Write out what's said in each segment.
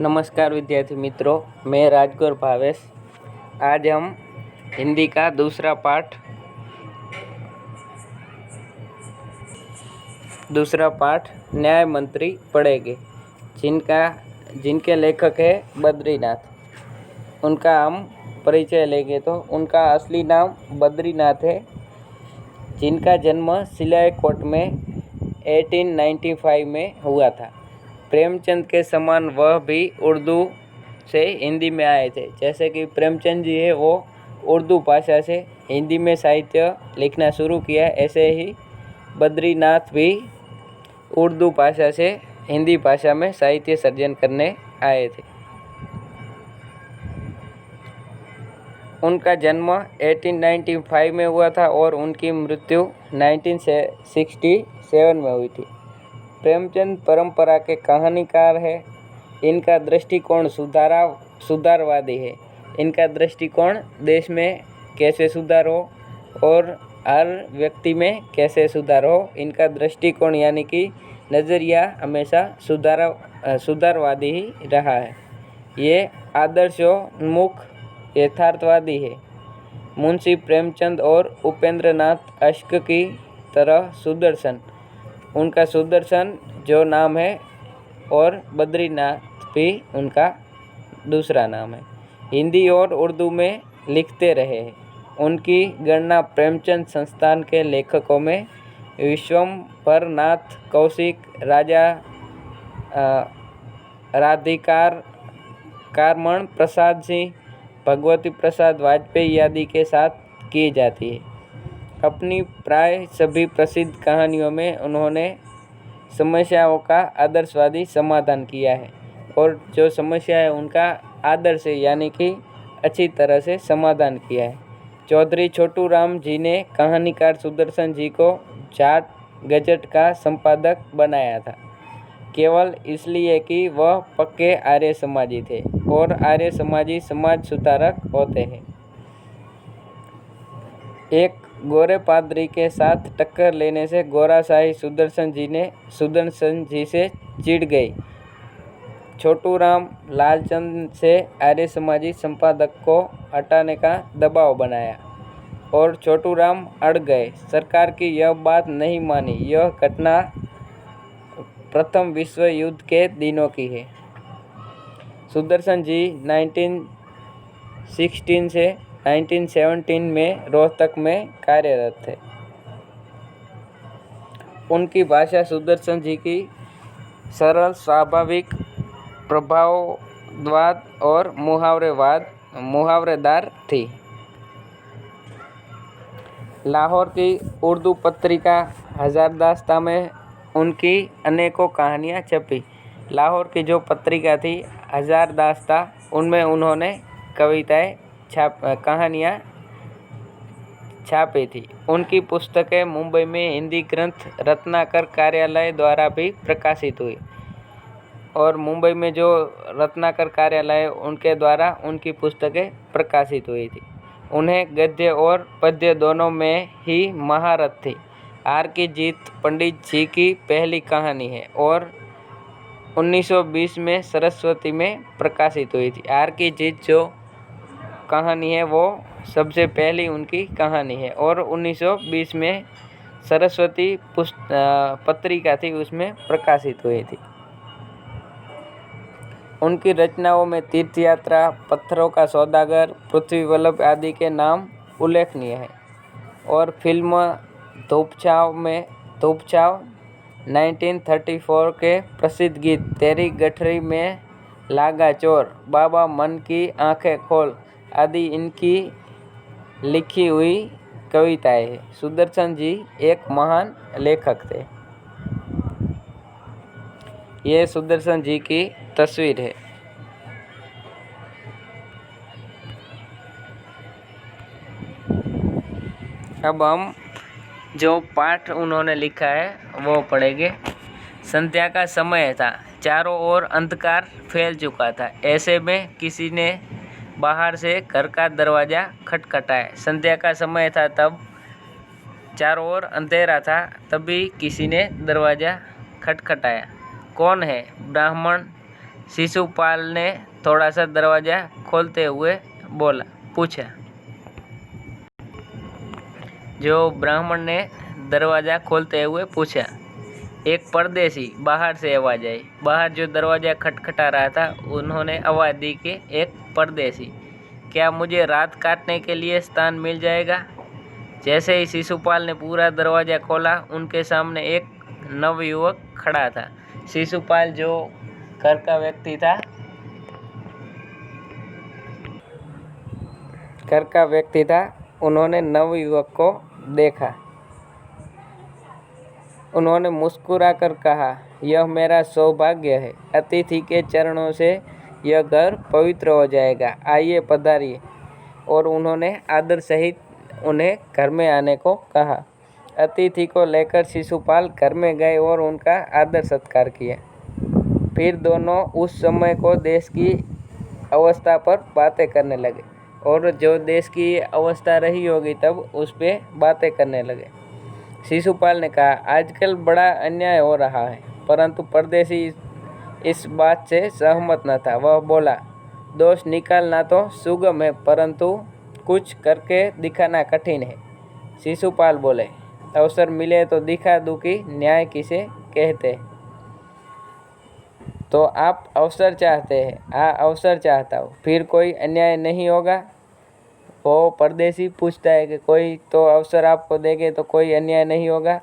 नमस्कार विद्यार्थी मित्रों, मैं राजगौर भावेश। आज हम हिंदी का दूसरा पाठ न्याय मंत्री पढ़ेंगे, जिनके लेखक है बद्रीनाथ। उनका हम परिचय लेंगे तो उनका असली नाम बद्रीनाथ है, जिनका जन्म सिलाईकोट में 1895 में हुआ था। प्रेमचंद के समान वह भी उर्दू से हिंदी में आए थे। जैसे कि प्रेमचंद जी है वो उर्दू भाषा से हिंदी में साहित्य लिखना शुरू किया, ऐसे ही बद्रीनाथ भी उर्दू भाषा से हिंदी भाषा में साहित्य सर्जन करने आए थे। उनका जन्म 1895 में हुआ था और उनकी मृत्यु 1967 में हुई थी। प्रेमचंद परंपरा के कहानीकार है। इनका दृष्टिकोण सुधारवादी है। इनका दृष्टिकोण देश में कैसे सुधार हो और हर व्यक्ति में कैसे सुधार हो, इनका दृष्टिकोण यानी कि नज़रिया हमेशा सुधारवादी ही रहा है। ये आदर्शोन्मुख यथार्थवादी है। मुंशी प्रेमचंद और उपेंद्रनाथ अश्क की तरह सुदर्शन, उनका सुदर्शन जो नाम है, और बद्रीनाथ भी उनका दूसरा नाम है। हिंदी और उर्दू में लिखते रहे हैं। उनकी गणना प्रेमचंद संस्थान के लेखकों में विश्वम्भर नाथ कौशिक, राजा राधिकार कारमण प्रसाद सिंह, भगवती प्रसाद वाजपेयी आदि के साथ की जाती है। अपनी प्राय सभी प्रसिद्ध कहानियों में उन्होंने समस्याओं का आदर्शवादी समाधान किया है, और जो समस्या है उनका आदर्श है यानी कि अच्छी तरह से समाधान किया है। चौधरी छोटू राम जी ने कहानीकार सुदर्शन जी को जाट गजट का संपादक बनाया था, केवल इसलिए कि वह पक्के आर्य समाजी थे और आर्य समाजी समाज सुधारक होते हैं। एक गोरे पादरी के साथ टक्कर लेने से गोराशाही सुदर्शन जी से चिढ़ गई। छोटू राम लालचंद से आर्य समाजी संपादक को हटाने का दबाव बनाया और छोटू राम अड़ गए। सरकार की यह बात नहीं मानी। यह घटना प्रथम विश्व युद्ध के दिनों की है। सुदर्शन जी 1916 से 1917 में रोहतक में कार्यरत थे। उनकी भाषा सुदर्शन जी की सरल, स्वाभाविक, प्रभाववाद और मुहावरेदार थी। लाहौर की उर्दू पत्रिका हज़ारदाश्त में उनकी अनेकों कहानियाँ छपी। लाहौर की जो पत्रिका थी हज़ारदाश्त, उनमें उन्होंने कहानियाँ छापी थी। उनकी पुस्तकें मुंबई में हिंदी ग्रंथ रत्नाकर कार्यालय द्वारा भी प्रकाशित हुई, और मुंबई में जो रत्नाकर कार्यालय उनके द्वारा उनकी पुस्तकें प्रकाशित हुई थी। उन्हें गद्य और पद्य दोनों में ही महारत थी। हार की जीत पंडित जी की पहली कहानी है और 1920 में सरस्वती में प्रकाशित हुई थी। हार की जीत जो कहानी है वो सबसे पहली उनकी कहानी है और 1920 में सरस्वती पत्रिका थी उसमें प्रकाशित हुई थी। उनकी रचनाओं में तीर्थ यात्रा, पत्थरों का सौदागर, पृथ्वी वल्लभ आदि के नाम उल्लेखनीय है। और फिल्म धूपछांव 1934 के प्रसिद्ध गीत तेरी गठरी में लागा चोर, बाबा मन की आंखें खोल आदि इनकी लिखी हुई कविताएं हैं। सुदर्शन जी एक महान लेखक थे। ये सुदर्शन जी की तस्वीर है। अब हम जो पाठ उन्होंने लिखा है वो पढ़ेंगे। संध्या का समय था, चारों ओर अंधकार फैल चुका था। ऐसे में किसी ने बाहर से घर का दरवाज़ा खटखटाया। संध्या का समय था, तब चारों ओर अंधेरा था, तभी किसी ने दरवाज़ा खटखटाया। कौन है? ब्राह्मण शिशुपाल ने थोड़ा सा दरवाज़ा खोलते हुए पूछा। जो ब्राह्मण ने दरवाज़ा खोलते हुए पूछा। एक परदेसी बाहर से आवाज़ आई। बाहर जो दरवाज़ा खटखटा रहा था, उन्होंने आवाज़ दी कि एक परदेसी, क्या मुझे रात काटने के लिए स्थान मिल जाएगा? जैसे ही शिशुपाल ने पूरा दरवाज़ा खोला, उनके सामने एक नवयुवक खड़ा था। शिशुपाल जो घर का व्यक्ति था, उन्होंने नवयुवक को देखा। उन्होंने मुस्कुराकर कहा, यह मेरा सौभाग्य है। अतिथि के चरणों से यह घर पवित्र हो जाएगा। आइए पधारिए। और उन्होंने आदर सहित उन्हें घर में आने को कहा। अतिथि को लेकर शिशुपाल घर में गए और उनका आदर सत्कार किया। फिर दोनों उस समय को देश की अवस्था पर बातें करने लगे, और जो देश की अवस्था रही होगी तब उस पर बातें करने लगे। शिशुपाल ने कहा, आजकल बड़ा अन्याय हो रहा है। परंतु परदेसी इस बात से सहमत न था। वह बोला, दोष निकालना तो सुगम है, परंतु कुछ करके दिखाना कठिन है। शिशुपाल बोले, अवसर मिले तो दिखा दूं कि न्याय किसे कहते हैं। तो आप अवसर चाहते हैं? हाँ, अवसर चाहता हूँ। फिर कोई अन्याय नहीं होगा? वो परदेसी पूछता है कि कोई तो अवसर आपको देंगे तो कोई अन्याय नहीं होगा?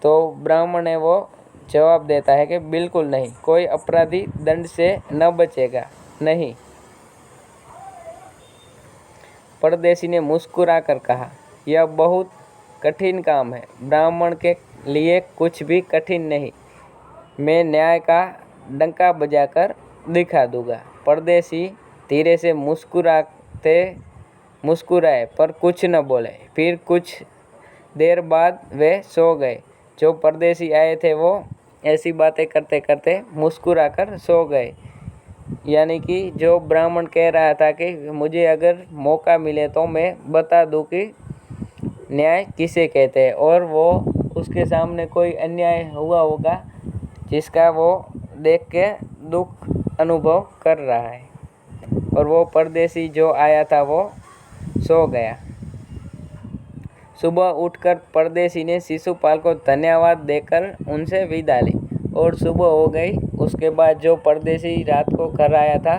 तो ब्राह्मण है वो जवाब देता है कि बिल्कुल नहीं, कोई अपराधी दंड से न बचेगा, नहीं। परदेसी ने मुस्कुराकर कहा, यह बहुत कठिन काम है। ब्राह्मण के लिए कुछ भी कठिन नहीं। मैं न्याय का डंका बजाकर दिखा दूंगा। परदेसी धीरे से मुस्कुराए पर कुछ न बोले। फिर कुछ देर बाद वे सो गए। जो परदेसी आए थे वो ऐसी बातें करते करते मुस्कुराकर सो गए। यानी कि जो ब्राह्मण कह रहा था कि मुझे अगर मौका मिले तो मैं बता दूं कि न्याय किसे कहते हैं, और वो उसके सामने कोई अन्याय हुआ होगा जिसका वो देख के दुख अनुभव कर रहा है, और वो परदेसी जो आया था वो सो गया। सुबह उठकर परदेसी ने शिशुपाल को धन्यवाद देकर उनसे विदा ली, और सुबह हो गई। उसके बाद जो परदेसी रात को घर आया था,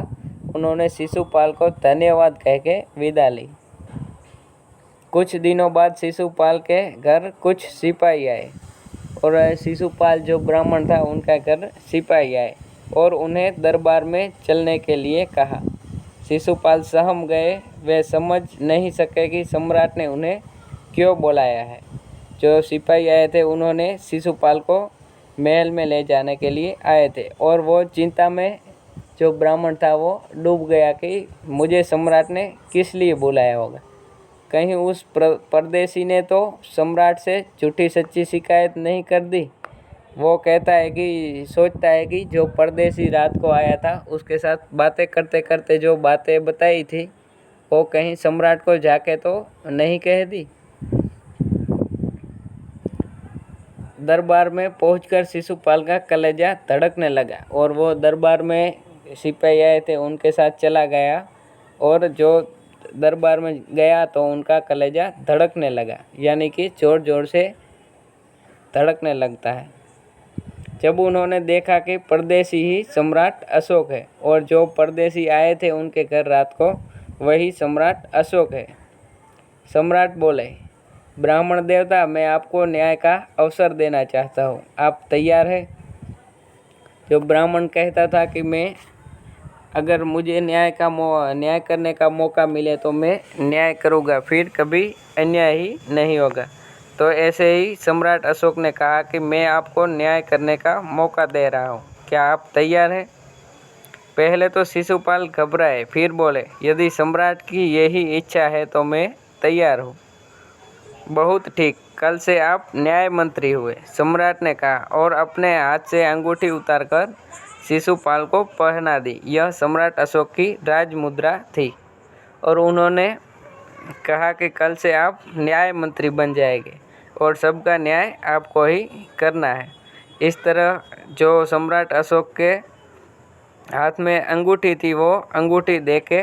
उन्होंने शिशुपाल को धन्यवाद कह के विदा ली। कुछ दिनों बाद शिशुपाल के घर कुछ सिपाही आए, और शिशुपाल जो ब्राह्मण था उनका घर सिपाही आए और उन्हें दरबार में चलने के लिए कहा। शिशुपाल सहम गए। वे समझ नहीं सके कि सम्राट ने उन्हें क्यों बुलाया है। जो सिपाही आए थे उन्होंने शिशुपाल को महल में ले जाने के लिए आए थे, और वो चिंता में जो ब्राह्मण था वो डूब गया कि मुझे सम्राट ने किस लिए बुलाया होगा। कहीं उस परदेसी ने तो सम्राट से झूठी सच्ची शिकायत नहीं कर दी। वो सोचता है कि जो परदेसी रात को आया था उसके साथ बातें करते करते जो बातें बताई थी वो कहीं सम्राट को जाके तो नहीं कह दी। दरबार में पहुंचकर शिशुपाल का कलेजा धड़कने लगा, और वो दरबार में सिपाही आए थे उनके साथ चला गया, और जो दरबार में गया तो उनका कलेजा धड़कने लगा, यानी कि जोर जोर से धड़कने लगता है। जब उन्होंने देखा कि परदेसी ही सम्राट अशोक है, और जो परदेसी आए थे उनके घर रात को वही सम्राट अशोक है। सम्राट बोले, ब्राह्मण देवता, मैं आपको न्याय का अवसर देना चाहता हूँ, आप तैयार हैं? जो ब्राह्मण कहता था कि मैं अगर मुझे न्याय करने का मौका मिले तो मैं न्याय करूँगा, फिर कभी अन्याय ही नहीं होगा। तो ऐसे ही सम्राट अशोक ने कहा कि मैं आपको न्याय करने का मौका दे रहा हूँ, क्या आप तैयार हैं? पहले तो शिशुपाल घबराए, फिर बोले, यदि सम्राट की यही इच्छा है तो मैं तैयार हूँ। बहुत ठीक, कल से आप न्याय मंत्री हुए, सम्राट ने कहा, और अपने हाथ से अंगूठी उतारकर शिशुपाल को पहना दी। यह सम्राट अशोक की राज मुद्रा थी, और उन्होंने कहा कि कल से आप न्याय मंत्री बन जाएंगे और सबका न्याय आपको ही करना है। इस तरह जो सम्राट अशोक के हाथ में अंगूठी थी, वो अंगूठी दे के